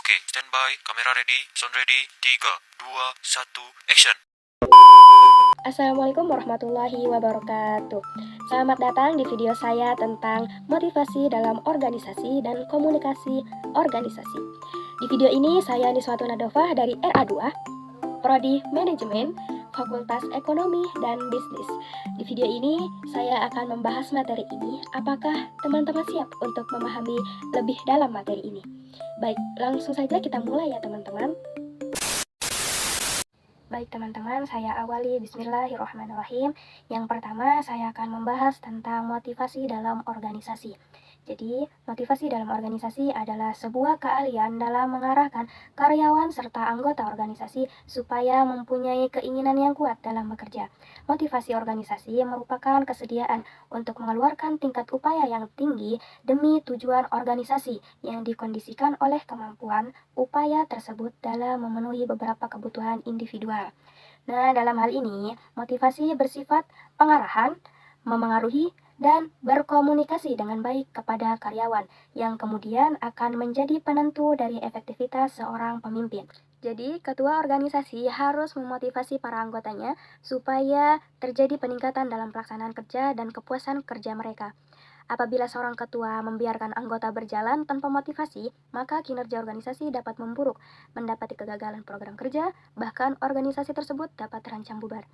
Oke, standby, kamera ready, sound ready, 3, 2, 1, action. Assalamualaikum warahmatullahi wabarakatuh. Selamat datang di video saya tentang motivasi dalam organisasi dan komunikasi organisasi. Di video ini saya Niswatu Nadofah dari RA2, Prodi Manajemen, Fakultas Ekonomi dan Bisnis. Di video ini saya akan membahas materi ini. Apakah teman-teman siap untuk memahami lebih dalam materi ini? Baik, langsung saja kita mulai ya teman-teman. Baik teman-teman, saya awali bismillahirrahmanirrahim. Yang pertama, saya akan membahas tentang motivasi dalam organisasi. Jadi, motivasi dalam organisasi adalah sebuah keahlian dalam mengarahkan karyawan serta anggota organisasi supaya mempunyai keinginan yang kuat dalam bekerja. Motivasi organisasi merupakan kesediaan untuk mengeluarkan tingkat upaya yang tinggi demi tujuan organisasi yang dikondisikan oleh kemampuan upaya tersebut dalam memenuhi beberapa kebutuhan individual. Nah, dalam hal ini, motivasi bersifat pengarahan, memengaruhi, dan berkomunikasi dengan baik kepada karyawan, yang kemudian akan menjadi penentu dari efektivitas seorang pemimpin. Jadi, ketua organisasi harus memotivasi para anggotanya supaya terjadi peningkatan dalam pelaksanaan kerja dan kepuasan kerja mereka. Apabila seorang ketua membiarkan anggota berjalan tanpa motivasi, maka kinerja organisasi dapat memburuk, mendapati kegagalan program kerja, bahkan organisasi tersebut dapat terancam bubar.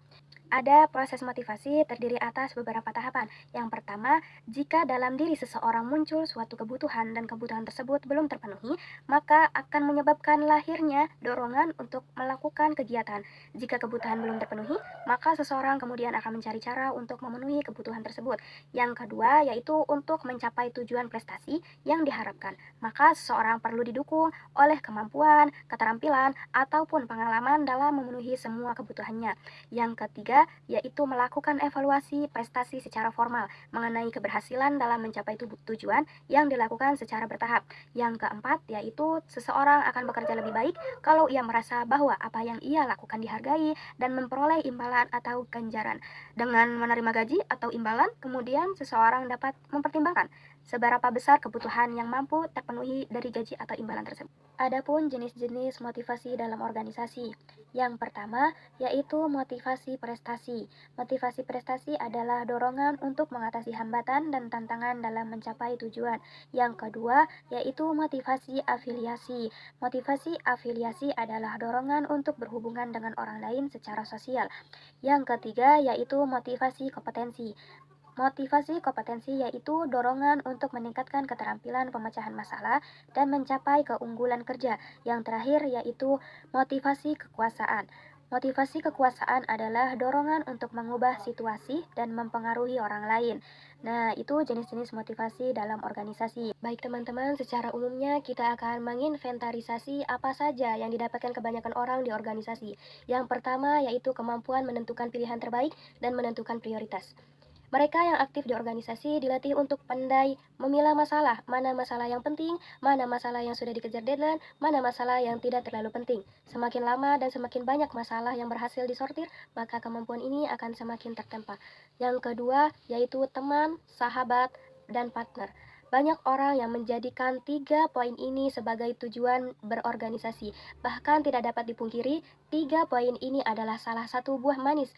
Ada proses motivasi terdiri atas beberapa tahapan. Yang pertama, jika dalam diri seseorang muncul suatu kebutuhan dan kebutuhan tersebut belum terpenuhi, maka akan menyebabkan lahirnya dorongan untuk melakukan kegiatan. Jika kebutuhan belum terpenuhi, maka seseorang kemudian akan mencari cara untuk memenuhi kebutuhan tersebut. Yang kedua, yaitu untuk mencapai tujuan prestasi yang diharapkan. Maka seseorang perlu didukung oleh kemampuan, keterampilan, ataupun pengalaman dalam memenuhi semua kebutuhannya. Yang ketiga, yaitu melakukan evaluasi prestasi secara formal mengenai keberhasilan dalam mencapai tujuan yang dilakukan secara bertahap. Yang keempat, yaitu seseorang akan bekerja lebih baik kalau ia merasa bahwa apa yang ia lakukan dihargai dan memperoleh imbalan atau ganjaran. Dengan menerima gaji atau imbalan, kemudian seseorang dapat mempertimbangkan seberapa besar kebutuhan yang mampu terpenuhi dari gaji atau imbalan tersebut. Adapun jenis-jenis motivasi dalam organisasi. Yang pertama, yaitu motivasi prestasi. Motivasi prestasi adalah dorongan untuk mengatasi hambatan dan tantangan dalam mencapai tujuan. Yang kedua, yaitu motivasi afiliasi. Motivasi afiliasi adalah dorongan untuk berhubungan dengan orang lain secara sosial. Yang ketiga, yaitu motivasi kompetensi. Motivasi kompetensi yaitu dorongan untuk meningkatkan keterampilan pemecahan masalah dan mencapai keunggulan kerja. Yang terakhir yaitu motivasi kekuasaan. Motivasi kekuasaan adalah dorongan untuk mengubah situasi dan mempengaruhi orang lain. Nah, itu jenis-jenis motivasi dalam organisasi. Baik teman-teman, secara umumnya kita akan menginventarisasi apa saja yang didapatkan kebanyakan orang di organisasi. Yang pertama yaitu kemampuan menentukan pilihan terbaik dan menentukan prioritas. Mereka yang aktif di organisasi dilatih untuk pandai memilah masalah, mana masalah yang penting, mana masalah yang sudah dikejar deadline, mana masalah yang tidak terlalu penting. Semakin lama dan semakin banyak masalah yang berhasil disortir, maka kemampuan ini akan semakin tertempa. Yang kedua, yaitu teman, sahabat, dan partner. Banyak orang yang menjadikan 3 poin ini sebagai tujuan berorganisasi. Bahkan tidak dapat dipungkiri, 3 poin ini adalah salah satu buah manis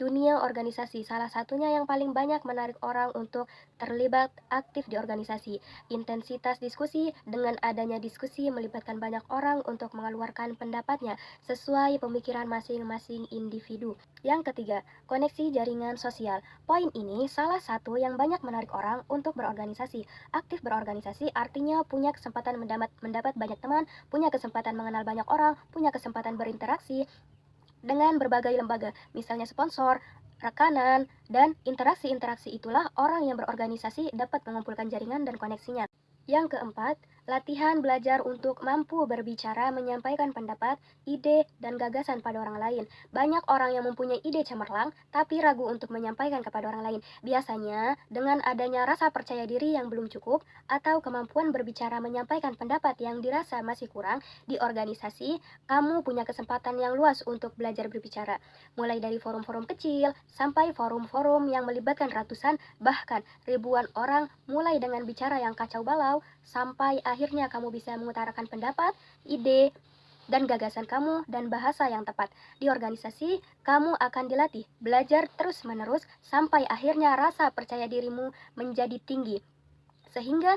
dunia organisasi. Salah satunya yang paling banyak menarik orang untuk terlibat aktif di organisasi. Intensitas diskusi, dengan adanya diskusi melibatkan banyak orang untuk mengeluarkan pendapatnya sesuai pemikiran masing-masing individu. Yang ketiga, koneksi jaringan sosial. Poin ini salah satu yang banyak menarik orang untuk berorganisasi. Aktif berorganisasi artinya punya kesempatan mendapat banyak teman, punya kesempatan mengenal banyak orang, punya kesempatan berinteraksi dengan berbagai lembaga, misalnya sponsor, rekanan, dan interaksi-interaksi itulah orang yang berorganisasi dapat mengumpulkan jaringan dan koneksinya. Yang keempat, latihan belajar untuk mampu berbicara, menyampaikan pendapat, ide, dan gagasan pada orang lain. Banyak orang yang mempunyai ide cemerlang, tapi ragu untuk menyampaikan kepada orang lain. Biasanya, dengan adanya rasa percaya diri yang belum cukup, atau kemampuan berbicara menyampaikan pendapat yang dirasa masih kurang, di organisasi, kamu punya kesempatan yang luas untuk belajar berbicara. Mulai dari forum-forum kecil, sampai forum-forum yang melibatkan ratusan, bahkan ribuan orang, mulai dengan bicara yang kacau balau, sampai akhirnya kamu bisa mengutarakan pendapat, ide, dan gagasan kamu dan bahasa yang tepat. Di organisasi, kamu akan dilatih belajar terus-menerus sampai akhirnya rasa percaya dirimu menjadi tinggi, sehingga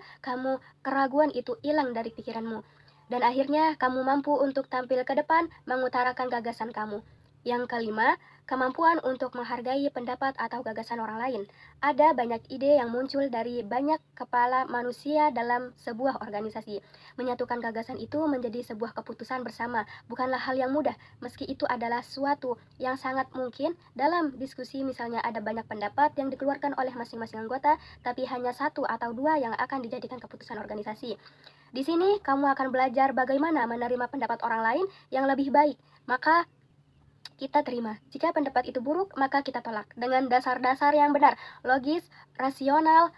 keraguan itu hilang dari pikiranmu. Dan akhirnya kamu mampu untuk tampil ke depan mengutarakan gagasan kamu. Yang kelima, kemampuan untuk menghargai pendapat atau gagasan orang lain. Ada banyak ide yang muncul dari banyak kepala manusia dalam sebuah organisasi. Menyatukan gagasan itu menjadi sebuah keputusan bersama, bukanlah hal yang mudah, meski itu adalah suatu yang sangat mungkin. Dalam diskusi misalnya ada banyak pendapat yang dikeluarkan oleh masing-masing anggota, tapi hanya satu atau dua yang akan dijadikan keputusan organisasi. Di sini kamu akan belajar bagaimana menerima pendapat orang lain yang lebih baik, maka kita terima. Jika pendapat itu buruk, maka kita tolak dengan dasar-dasar yang benar, logis, rasional,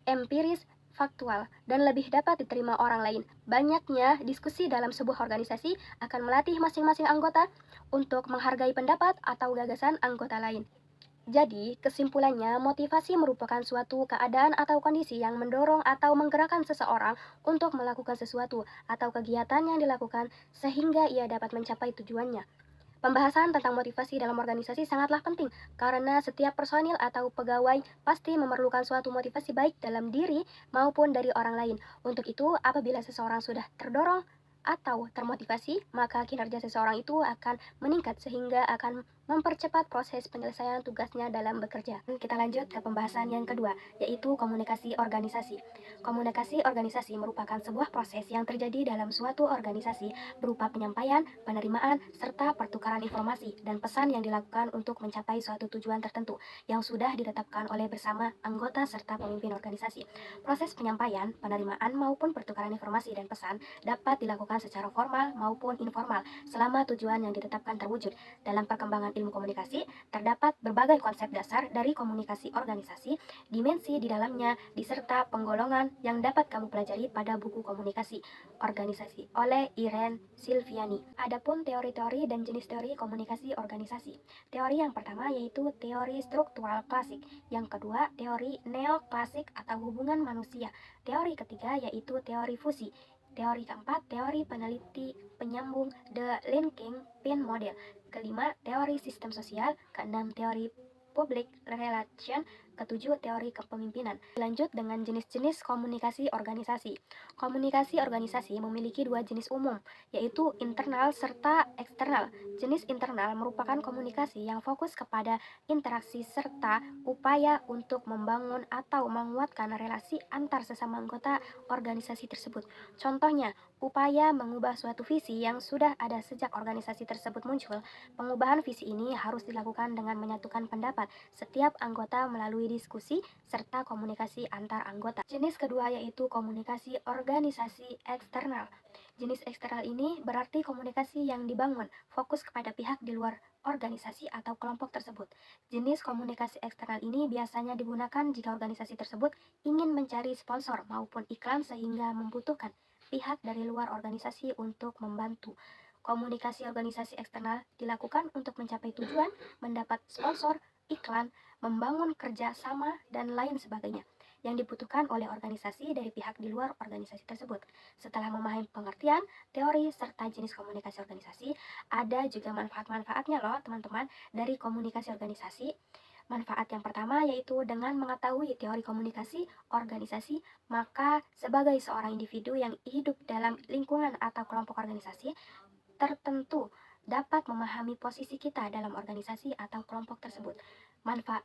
empiris, faktual, dan lebih dapat diterima orang lain. Banyaknya diskusi dalam sebuah organisasi akan melatih masing-masing anggota untuk menghargai pendapat atau gagasan anggota lain. Jadi, kesimpulannya, motivasi merupakan suatu keadaan atau kondisi yang mendorong atau menggerakkan seseorang untuk melakukan sesuatu atau kegiatan yang dilakukan sehingga ia dapat mencapai tujuannya. Pembahasan tentang motivasi dalam organisasi sangatlah penting karena setiap personil atau pegawai pasti memerlukan suatu motivasi baik dalam diri maupun dari orang lain. Untuk itu, apabila seseorang sudah terdorong atau termotivasi, maka kinerja seseorang itu akan meningkat sehingga akan mempercepat proses penyelesaian tugasnya dalam bekerja. Kita lanjut ke pembahasan yang kedua, yaitu komunikasi organisasi. Komunikasi organisasi merupakan sebuah proses yang terjadi dalam suatu organisasi berupa penyampaian, penerimaan, serta pertukaran informasi dan pesan yang dilakukan untuk mencapai suatu tujuan tertentu yang sudah ditetapkan oleh bersama anggota serta pemimpin organisasi. Proses penyampaian, penerimaan maupun pertukaran informasi dan pesan dapat dilakukan secara formal maupun informal selama tujuan yang ditetapkan terwujud. Dalam perkembangan ilmu komunikasi, terdapat berbagai konsep dasar dari komunikasi organisasi, dimensi di dalamnya, diserta penggolongan yang dapat kamu pelajari pada buku komunikasi organisasi oleh Irene Silviani. Adapun teori-teori dan jenis teori komunikasi organisasi. Teori yang pertama yaitu teori struktural klasik, yang kedua teori neoklasik atau hubungan manusia, teori ketiga yaitu teori fusi, teori keempat teori peneliti penyambung the linking pin model, kelima teori sistem sosial, keenam teori public relation, ketujuh teori kepemimpinan. Lanjut dengan jenis-jenis komunikasi organisasi. Komunikasi organisasi memiliki dua jenis umum, yaitu internal serta eksternal. Jenis internal merupakan komunikasi yang fokus kepada interaksi serta upaya untuk membangun atau menguatkan relasi antar sesama anggota organisasi tersebut. Contohnya, upaya mengubah suatu visi yang sudah ada sejak organisasi tersebut muncul. Pengubahan visi ini harus dilakukan dengan menyatukan pendapat setiap anggota melalui diskusi serta komunikasi antar anggota. Jenis kedua yaitu komunikasi organisasi eksternal. Jenis eksternal ini berarti komunikasi yang dibangun fokus kepada pihak di luar organisasi atau kelompok tersebut. Jenis komunikasi eksternal ini biasanya digunakan jika organisasi tersebut ingin mencari sponsor maupun iklan sehingga membutuhkan pihak dari luar organisasi untuk membantu. Komunikasi organisasi eksternal dilakukan untuk mencapai tujuan, mendapat sponsor, iklan, membangun kerja sama, dan lain sebagainya yang dibutuhkan oleh organisasi dari pihak di luar organisasi tersebut. Setelah memahami pengertian, teori, serta jenis komunikasi organisasi, ada juga manfaat-manfaatnya loh teman-teman dari komunikasi organisasi. Manfaat yang pertama yaitu dengan mengetahui teori komunikasi organisasi, maka sebagai seorang individu yang hidup dalam lingkungan atau kelompok organisasi tertentu dapat memahami posisi kita dalam organisasi atau kelompok tersebut. Manfaat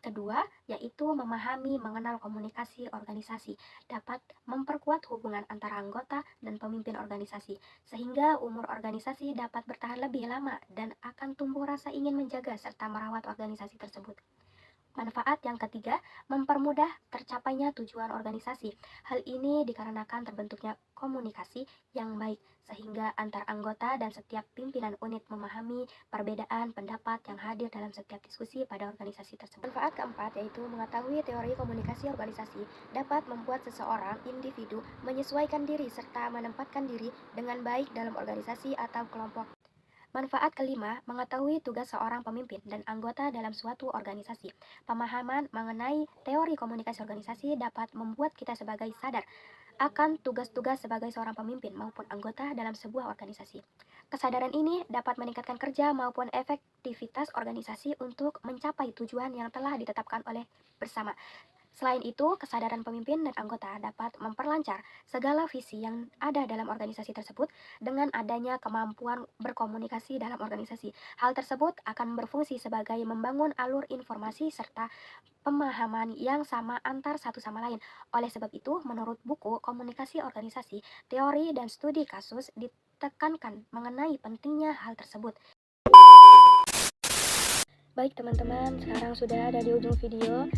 kedua yaitu memahami mengenal komunikasi organisasi dapat memperkuat hubungan antara anggota dan pemimpin organisasi sehingga umur organisasi dapat bertahan lebih lama dan akan tumbuh rasa ingin menjaga serta merawat organisasi tersebut. Manfaat yang ketiga, mempermudah tercapainya tujuan organisasi. Hal ini dikarenakan terbentuknya komunikasi yang baik, sehingga antar anggota dan setiap pimpinan unit memahami perbedaan pendapat yang hadir dalam setiap diskusi pada organisasi tersebut. Manfaat keempat yaitu mengetahui teori komunikasi organisasi dapat membuat seseorang individu menyesuaikan diri serta menempatkan diri dengan baik dalam organisasi atau kelompok. Manfaat kelima, mengetahui tugas seorang pemimpin dan anggota dalam suatu organisasi. Pemahaman mengenai teori komunikasi organisasi dapat membuat kita sebagai sadar akan tugas-tugas sebagai seorang pemimpin maupun anggota dalam sebuah organisasi. Kesadaran ini dapat meningkatkan kerja maupun efektivitas organisasi untuk mencapai tujuan yang telah ditetapkan oleh bersama. Selain itu, kesadaran pemimpin dan anggota dapat memperlancar segala visi yang ada dalam organisasi tersebut dengan adanya kemampuan berkomunikasi dalam organisasi. Hal tersebut akan berfungsi sebagai membangun alur informasi serta pemahaman yang sama antar satu sama lain. Oleh sebab itu, menurut buku Komunikasi Organisasi, teori dan studi kasus ditekankan mengenai pentingnya hal tersebut. Baik teman-teman, sekarang sudah ada di ujung video.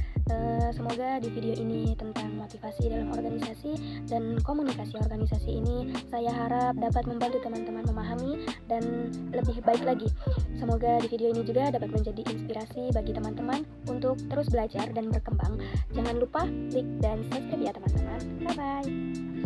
Semoga di video ini tentang motivasi dalam organisasi dan komunikasi organisasi ini, saya harap dapat membantu teman-teman memahami dan lebih baik lagi. Semoga di video ini juga dapat menjadi inspirasi bagi teman-teman untuk terus belajar dan berkembang. Jangan lupa like dan subscribe ya teman-teman. Bye-bye.